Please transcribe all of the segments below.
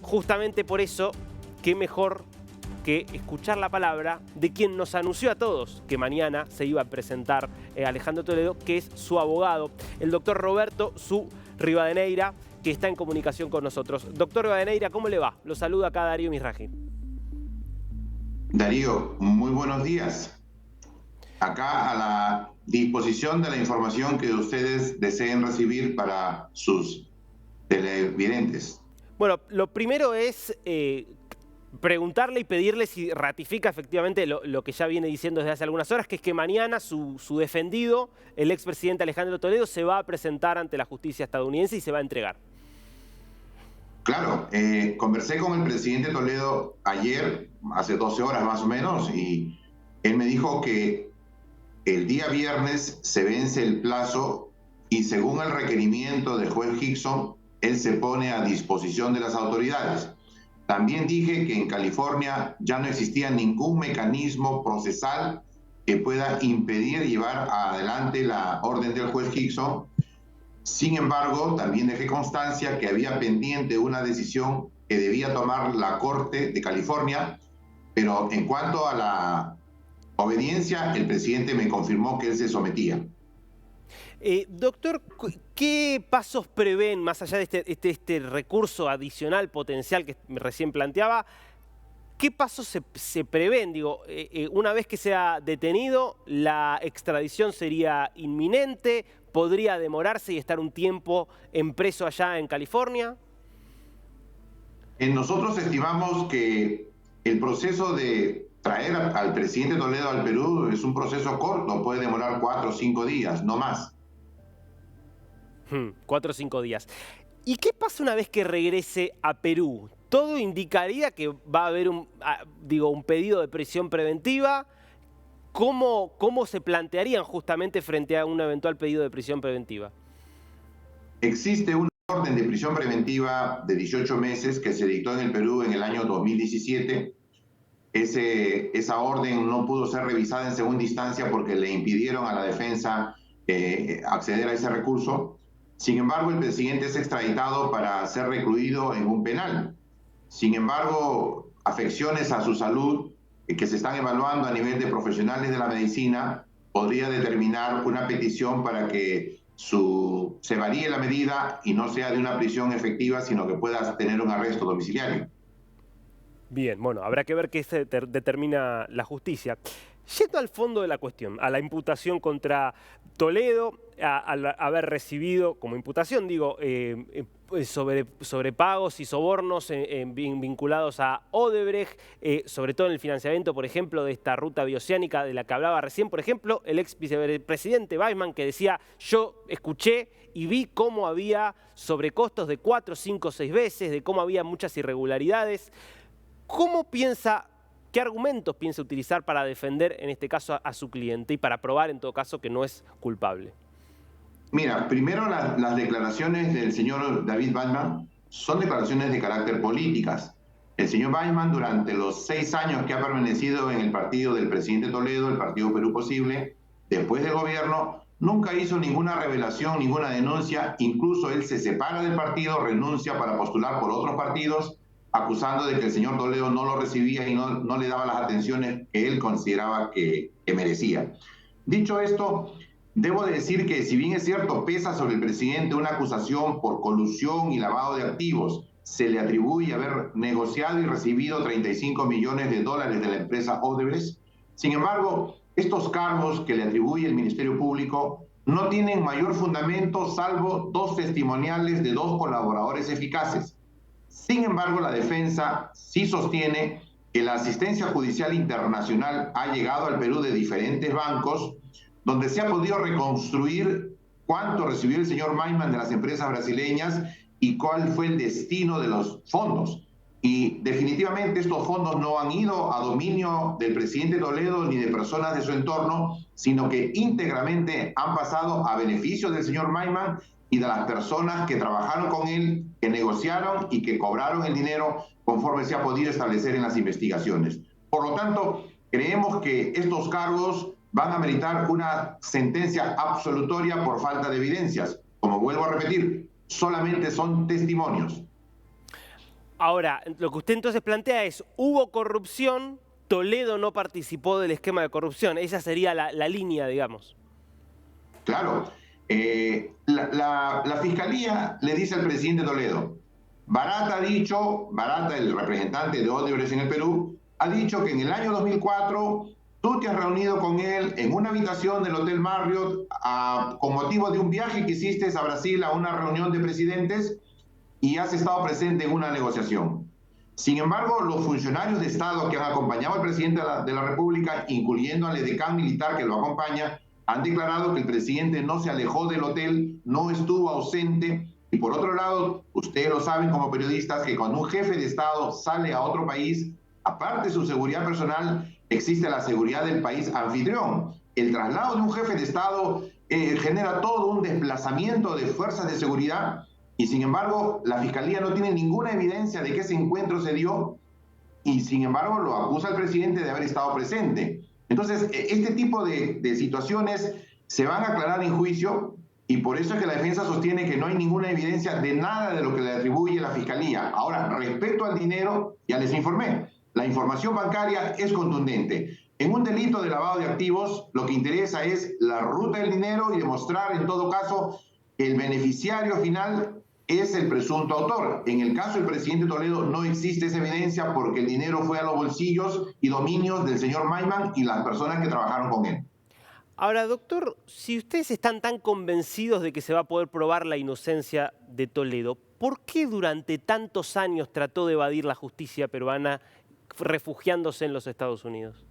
justamente por eso, qué mejor que escuchar la palabra de quien nos anunció a todos que mañana se iba a presentar Alejandro Toledo, que es su abogado, el doctor Roberto Su Rivadeneira, que está en comunicación con nosotros. Doctor Rivadeneira, ¿cómo le va? Lo saluda acá Darío Misraji. Darío, muy buenos días. Acá a la disposición de la información que ustedes deseen recibir para sus televidentes. Bueno, lo primero es preguntarle y pedirle si ratifica efectivamente lo que ya viene diciendo desde hace algunas horas, que es que mañana su defendido, el expresidente Alejandro Toledo, se va a presentar ante la justicia estadounidense y se va a entregar. Claro, conversé con el presidente Toledo ayer, hace 12 horas más o menos, y él me dijo que el día viernes se vence el plazo y según el requerimiento del juez Hickson, él se pone a disposición de las autoridades. También dije que en California ya no existía ningún mecanismo procesal que pueda impedir llevar adelante la orden del juez Hickson. Sin embargo, también dejé constancia que había pendiente una decisión que debía tomar la Corte de California, pero en cuanto a la obediencia, el presidente me confirmó que él se sometía. Doctor, ¿qué pasos prevén, más allá de este recurso adicional potencial que recién planteaba, qué pasos se prevén? Digo, una vez que sea detenido, ¿la extradición sería inminente? ¿Podría demorarse y estar un tiempo en preso allá en California? Nosotros estimamos que el proceso de traer al presidente Toledo al Perú es un proceso corto, puede demorar 4 o 5 días, no más. 4 o 5 días. ¿Y qué pasa una vez que regrese a Perú? Todo indicaría que va a haber un pedido de prisión preventiva. ¿Cómo se plantearían justamente frente a un eventual pedido de prisión preventiva? Existe una orden de prisión preventiva de 18 meses que se dictó en el Perú en el año 2017. Esa orden no pudo ser revisada en segunda instancia porque le impidieron a la defensa acceder a ese recurso. Sin embargo, el presidente es extraditado para ser recluido en un penal. Sin embargo, afecciones a su salud que se están evaluando a nivel de profesionales de la medicina podría determinar una petición para que se varíe la medida y no sea de una prisión efectiva, sino que pueda tener un arresto domiciliario. Bien, bueno, habrá que ver qué se determina la justicia. Yendo al fondo de la cuestión, a la imputación contra Toledo, al haber recibido como imputación, sobre pagos y sobornos vinculados a Odebrecht, sobre todo en el financiamiento, por ejemplo, de esta ruta bioceánica de la que hablaba recién, por ejemplo, el ex vicepresidente Weissmann, que decía, yo escuché y vi cómo había sobrecostos de 4, 5, 6 veces, de cómo había muchas irregularidades. ¿Qué argumentos piensa utilizar para defender en este caso a su cliente y para probar en todo caso que no es culpable? Mira, primero las declaraciones del señor David Weissmann son declaraciones de carácter políticas. El señor Weissmann, durante los 6 años que ha permanecido en el partido del presidente Toledo, el Partido Perú Posible, después del gobierno, nunca hizo ninguna revelación, ninguna denuncia. Incluso él se separa del partido, renuncia para postular por otros partidos, acusando de que el señor Toledo no lo recibía y no le daba las atenciones que él consideraba que merecía. Dicho esto, debo decir que si bien es cierto, pesa sobre el presidente una acusación por colusión y lavado de activos, se le atribuye haber negociado y recibido 35 millones de dólares de la empresa Odebrecht. Sin embargo, estos cargos que le atribuye el Ministerio Público no tienen mayor fundamento salvo 2 testimoniales de 2 colaboradores eficaces. Sin embargo, la defensa sí sostiene que la asistencia judicial internacional ha llegado al Perú de diferentes bancos, donde se ha podido reconstruir cuánto recibió el señor Weissmann de las empresas brasileñas y cuál fue el destino de los fondos. Y definitivamente estos fondos no han ido a dominio del presidente Toledo ni de personas de su entorno, sino que íntegramente han pasado a beneficio del señor Weissmann y de las personas que trabajaron con él, que negociaron y que cobraron el dinero conforme se ha podido establecer en las investigaciones. Por lo tanto, creemos que estos cargos van a meritar una sentencia absolutoria por falta de evidencias. Como vuelvo a repetir, solamente son testimonios. Ahora, lo que usted entonces plantea es, hubo corrupción, Toledo no participó del esquema de corrupción. Esa sería la línea, digamos. Claro, la Fiscalía le dice al presidente Toledo, Barata ha dicho, Barata, el representante de Odebrecht en el Perú, ha dicho que en el año 2004 tú te has reunido con él en una habitación del Hotel Marriott con motivo de un viaje que hiciste a Brasil a una reunión de presidentes y has estado presente en una negociación. Sin embargo, los funcionarios de Estado que han acompañado al presidente de la República, incluyendo al edecán militar que lo acompaña, han declarado que el presidente no se alejó del hotel, no estuvo ausente. Y por otro lado, ustedes lo saben como periodistas, que cuando un jefe de Estado sale a otro país, aparte de su seguridad personal, existe la seguridad del país anfitrión. El traslado de un jefe de Estado genera todo un desplazamiento de fuerzas de seguridad y sin embargo la Fiscalía no tiene ninguna evidencia de que ese encuentro se dio y sin embargo lo acusa al presidente de haber estado presente. Entonces, este tipo de situaciones se van a aclarar en juicio y por eso es que la defensa sostiene que no hay ninguna evidencia de nada de lo que le atribuye la Fiscalía. Ahora, respecto al dinero, ya les informé, la información bancaria es contundente. En un delito de lavado de activos, lo que interesa es la ruta del dinero y demostrar en todo caso que el beneficiario final es el presunto autor. En el caso del presidente Toledo no existe esa evidencia porque el dinero fue a los bolsillos y dominios del señor Maiman y las personas que trabajaron con él. Ahora, doctor, si ustedes están tan convencidos de que se va a poder probar la inocencia de Toledo, ¿por qué durante tantos años trató de evadir la justicia peruana refugiándose en los Estados Unidos?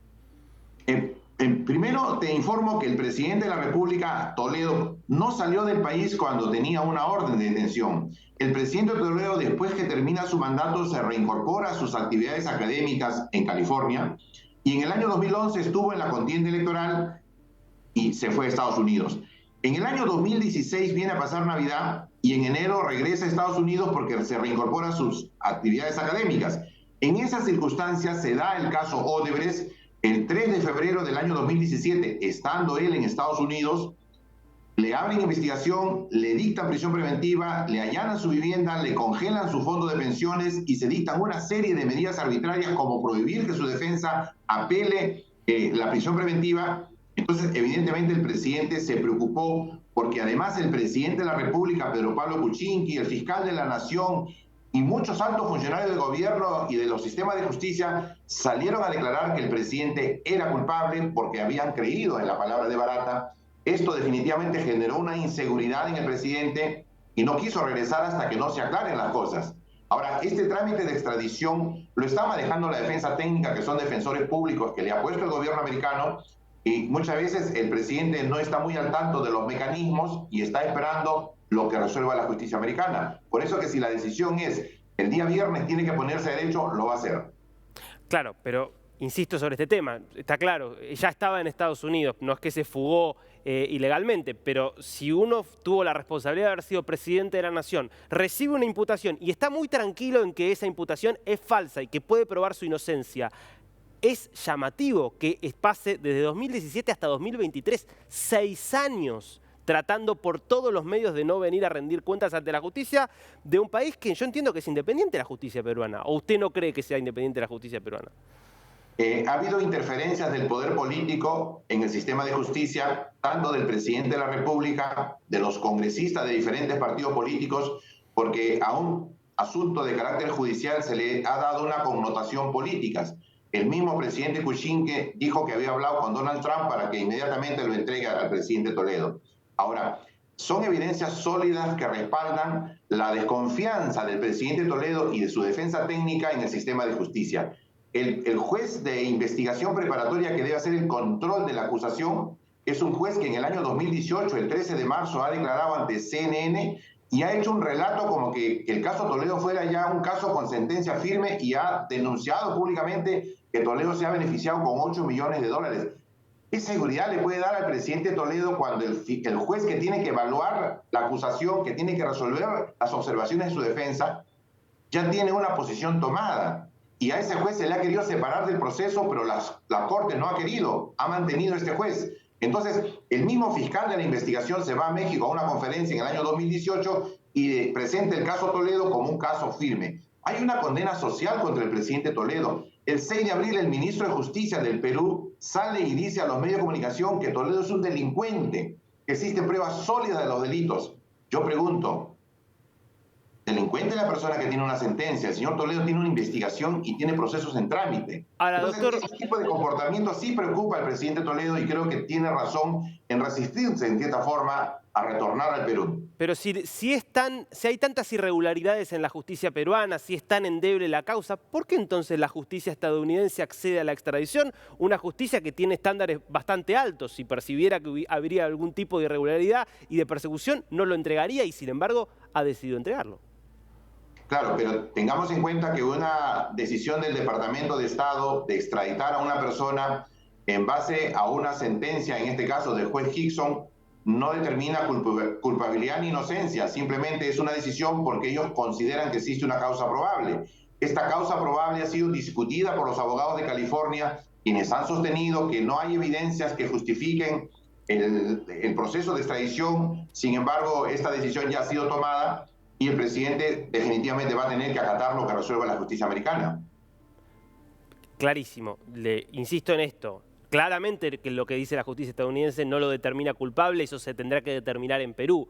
Primero te informo que el presidente de la República, Toledo, no salió del país cuando tenía una orden de detención. El presidente Toledo, después que termina su mandato, se reincorpora a sus actividades académicas en California y en el año 2011 estuvo en la contienda electoral y se fue a Estados Unidos. En el año 2016 viene a pasar Navidad y en enero regresa a Estados Unidos porque se reincorpora a sus actividades académicas. En esas circunstancias se da el caso Odebrecht. El 3 de febrero del año 2017, estando él en Estados Unidos, le abren investigación, le dictan prisión preventiva, le allanan su vivienda, le congelan su fondo de pensiones y se dictan una serie de medidas arbitrarias como prohibir que su defensa apele la prisión preventiva. Entonces, evidentemente, el presidente se preocupó porque además el presidente de la República, Pedro Pablo Kuczynski, el fiscal de la Nación y muchos altos funcionarios del gobierno y de los sistemas de justicia salieron a declarar que el presidente era culpable porque habían creído en la palabra de Barata. Esto definitivamente generó una inseguridad en el presidente y no quiso regresar hasta que no se aclaren las cosas. Ahora, este trámite de extradición lo está manejando la defensa técnica, que son defensores públicos que le ha puesto el gobierno americano, y muchas veces el presidente no está muy al tanto de los mecanismos y está esperando lo que resuelva la justicia americana. Por eso que si la decisión es el día viernes tiene que ponerse derecho, lo va a hacer. Claro, pero insisto sobre este tema, está claro, ya estaba en Estados Unidos, no es que se fugó ilegalmente, pero si uno tuvo la responsabilidad de haber sido presidente de la nación, recibe una imputación y está muy tranquilo en que esa imputación es falsa y que puede probar su inocencia, es llamativo que pase desde 2017 hasta 2023, 6 años, tratando por todos los medios de no venir a rendir cuentas ante la justicia de un país que yo entiendo que es independiente de la justicia peruana. ¿O usted no cree que sea independiente de la justicia peruana? Ha habido interferencias del poder político en el sistema de justicia, tanto del presidente de la República, de los congresistas de diferentes partidos políticos, porque a un asunto de carácter judicial se le ha dado una connotación política. El mismo presidente Kuczynski dijo que había hablado con Donald Trump para que inmediatamente lo entregue al presidente Toledo. Ahora, son evidencias sólidas que respaldan la desconfianza del presidente Toledo y de su defensa técnica en el sistema de justicia. El juez de investigación preparatoria que debe hacer el control de la acusación es un juez que en el año 2018, el 13 de marzo, ha declarado ante CNN y ha hecho un relato como que el caso Toledo fuera ya un caso con sentencia firme y ha denunciado públicamente que Toledo se ha beneficiado con $8 millones. ¿Qué seguridad le puede dar al presidente Toledo cuando el juez que tiene que evaluar la acusación, que tiene que resolver las observaciones de su defensa, ya tiene una posición tomada? Y a ese juez se le ha querido separar del proceso, pero la Corte no ha querido, ha mantenido a este juez. Entonces, el mismo fiscal de la investigación se va a México a una conferencia en el año 2018 y presenta el caso Toledo como un caso firme. Hay una condena social contra el presidente Toledo. El 6 de abril el ministro de Justicia del Perú sale y dice a los medios de comunicación que Toledo es un delincuente, que existen pruebas sólidas de los delitos. Yo pregunto, delincuente es la persona que tiene una sentencia. El señor Toledo tiene una investigación y tiene procesos en trámite. Ahora, Entonces, doctor, ese tipo de comportamiento sí preocupa al presidente Toledo y creo que tiene razón en resistirse en cierta forma a retornar al Perú. pero si hay tantas irregularidades en la justicia peruana, si es tan endeble la causa, ¿por qué entonces la justicia estadounidense accede a la extradición? Una justicia que tiene estándares bastante altos. Si percibiera que habría algún tipo de irregularidad y de persecución, no lo entregaría y, sin embargo, ha decidido entregarlo. Claro, pero tengamos en cuenta que una decisión del Departamento de Estado de extraditar a una persona en base a una sentencia, en este caso del juez Hickson, no determina culpabilidad ni inocencia, simplemente es una decisión porque ellos consideran que existe una causa probable. Esta causa probable ha sido discutida por los abogados de California, quienes han sostenido que no hay evidencias que justifiquen el proceso de extradición. Sin embargo, esta decisión ya ha sido tomada y el presidente definitivamente va a tener que acatar lo que resuelva la justicia americana. Clarísimo. Le insisto en esto. Claramente que lo que dice la justicia estadounidense no lo determina culpable, eso se tendrá que determinar en Perú.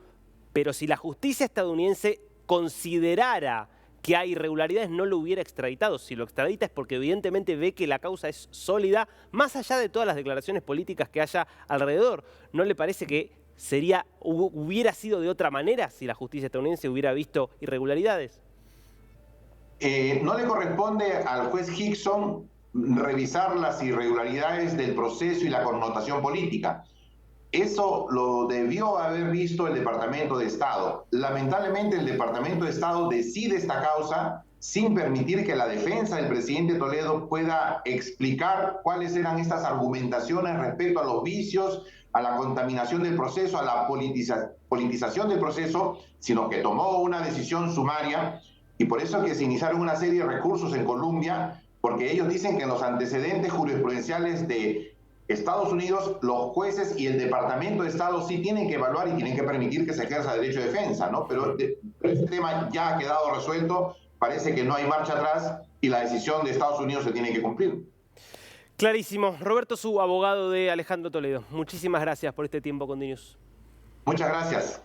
Pero si la justicia estadounidense considerara que hay irregularidades, no lo hubiera extraditado. Si lo extradita es porque evidentemente ve que la causa es sólida, más allá de todas las declaraciones políticas que haya alrededor. ¿No le parece que hubiera sido de otra manera si la justicia estadounidense hubiera visto irregularidades? No le corresponde al juez Hickson revisar las irregularidades del proceso y la connotación política. Eso lo debió haber visto el Departamento de Estado. Lamentablemente, el Departamento de Estado decide esta causa sin permitir que la defensa del presidente Toledo pueda explicar cuáles eran estas argumentaciones respecto a los vicios, a la contaminación del proceso, a la politización del proceso, sino que tomó una decisión sumaria y por eso es que se iniciaron una serie de recursos en Colombia, porque ellos dicen que en los antecedentes jurisprudenciales de Estados Unidos, los jueces y el Departamento de Estado sí tienen que evaluar y tienen que permitir que se ejerza derecho de defensa, ¿no? Pero este tema ya ha quedado resuelto, parece que no hay marcha atrás y la decisión de Estados Unidos se tiene que cumplir. Clarísimo. Roberto Su, abogado de Alejandro Toledo. Muchísimas gracias por este tiempo con DNews. Muchas gracias.